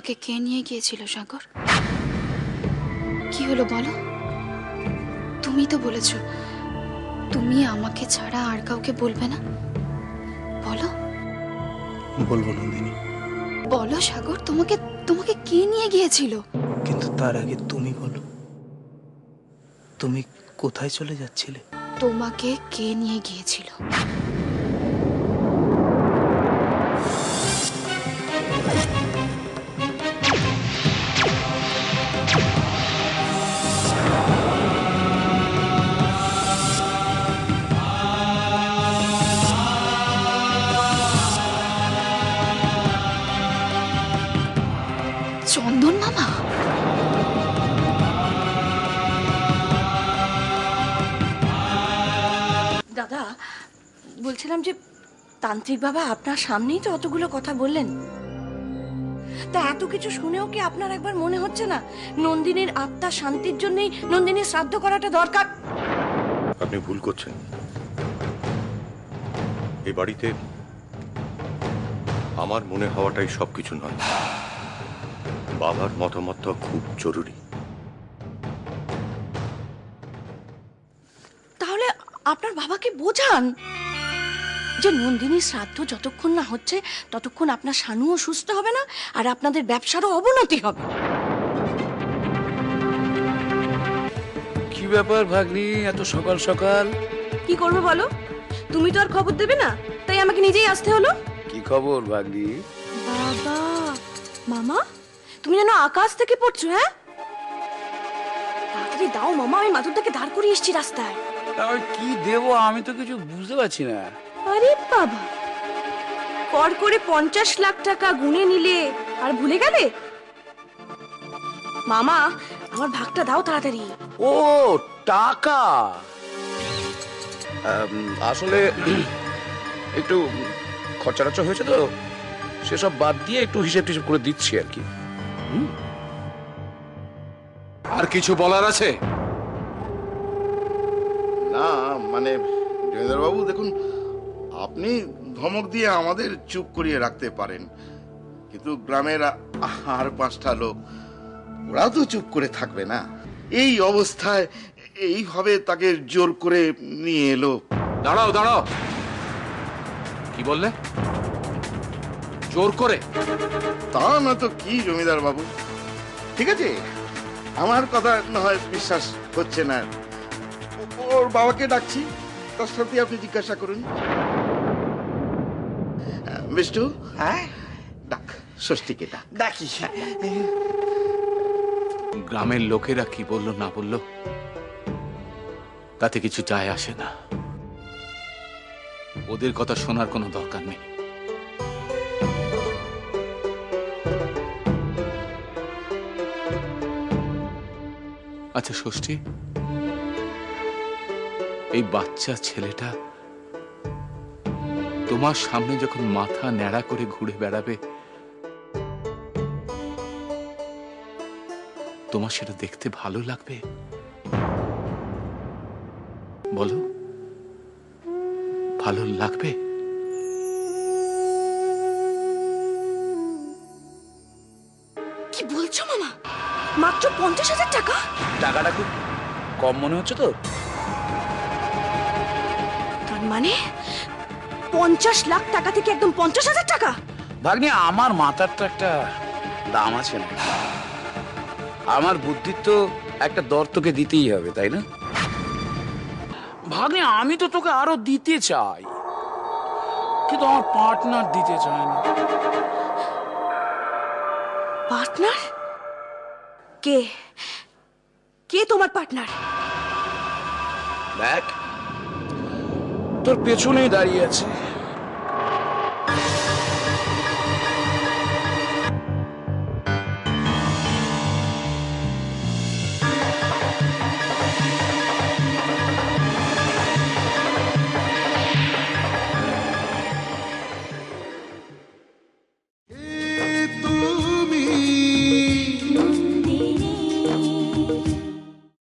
তোমাকে কে নিয়ে গিয়েছিল সাগর? কি হলো বলো? তুমি তো বলেছ তুমি আমাকে ছাড়া আর কাউকে বলবে না। বলো। বলবো নন্দিনী। বলো সাগর, তোমাকে তোমাকে কে নিয়ে গিয়েছিল? কিন্তু তার আগে তুমি বলো, তুমি কোথায় চলে যাচ্ছিলে? তোমাকে কে নিয়ে গিয়েছিল? চন্দন মামা? দাদা, বলছিলাম যে তান্ত্রিক বাবা আপনার সামনেই তো অতগুলো কথা বললেন, তা এত কিছু শুনেও কি আপনার একবার মনে হচ্ছে না নন্দিনীর আত্মার শান্তির জন্যই নন্দিনীর শ্রাদ্ধ করাটা দরকার? আপনি ভুল করছেন। এই বাড়িতে আমার মনে হওয়াটাই সবকিছু নয়, বাবার মতামতটা খুব জরুরি। তাহলে আপনার বাবাকে বোঝান যে নন্দিনীর শ্রাদ্ধ যতক্ষণ না হচ্ছে ততক্ষণ আপনার শানুও সুস্থ হবে না, আর আপনাদের ব্যবসারও অবনতি হবে। কি ব্যাপার ভাগ্নি, এত সকাল সকাল? কি করবে বলো? তুমি তো আর খবর দেবে না, তাই আমাকে নিজেই আসতে হলো। কি খবর ভাগ্নি? বাবা, মামা, তুমি যেন আকাশ থেকে পড়ছো। হ্যাঁ, তাড়াতাড়ি দাও মামা, আমি মাথুরটাকে দাঁড় করিয়ে এসেছি রাস্তায়। তাহলে কি দেবো আমি তো কিছু বুঝতে পারছি না। আরে বাবা, কর করে 50 লাখ টাকা গুনে নিলে আর ভুলে গেলে? মামা, আমার ভাগটা দাও তাড়াতাড়ি। ও টাকা, আসলে একটু খরচাটা হয়েছে তো, সেসব বাদ দিয়ে একটু হিসেব টিসেব করে দিচ্ছি আর কি। আর কিছু বলার আছে? না মানে জয়দারবাবু দেখুন, আপনি ধমক দিয়ে আমাদের চুপ করিয়ে রাখতে পারেন, কিন্তু গ্রামের আর 5টা লোক, ওরা তো চুপ করে থাকবে না। এই অবস্থায় এইভাবে তাকে জোর করে নিয়ে এলো। দাঁড়াও দাঁড়াও, কি বললে? জোর করে? তা না তো কি জমিদার বাবু, ঠিক আছে আমার কথা না হয় বিশ্বাস হচ্ছে না, ওর বাবাকে ডাকছি, তার সাথে আপনি জিজ্ঞাসা করুন। মিষ্টু, হ্যাঁ ডাক ষষ্ঠীকে ডাক। ডাকি। গ্রামের লোকেরা কি বললো না বললো তাতে কিছু যায় আসে না, ওদের কথা শোনার কোনো দরকার নেই। আচ্ছা ষষ্ঠী, এই বাচ্চা ছেলেটা তোমার সামনে যখন মাথা ন্যাড়া করে ঘুরে বেড়াবে, তোমার সেটা দেখতে ভালো লাগবে? বলো, ভালো লাগবে? কি বলছো মামা? মাত্র 50,000 টাকা? টাকাটা খুব কম মনে হচ্ছে তো? তার মানে 50 লাখ টাকা থেকে একদম 50,000 টাকা? ভাগ্নি, আমার মাথার তো একটা দাম আছে না? আমার বুদ্ধির তো একটা দর তোকে দিতেই হবে, তাই না? ভাগ্নি, আমি তো তোকে আরো দিতে চাই, কিন্তু আমার পার্টনার দিতে চায় না। পার্টনার? কে কে তোমার পার্টনার? দেখ, তোর পেছনেই দাঁড়িয়ে আছে।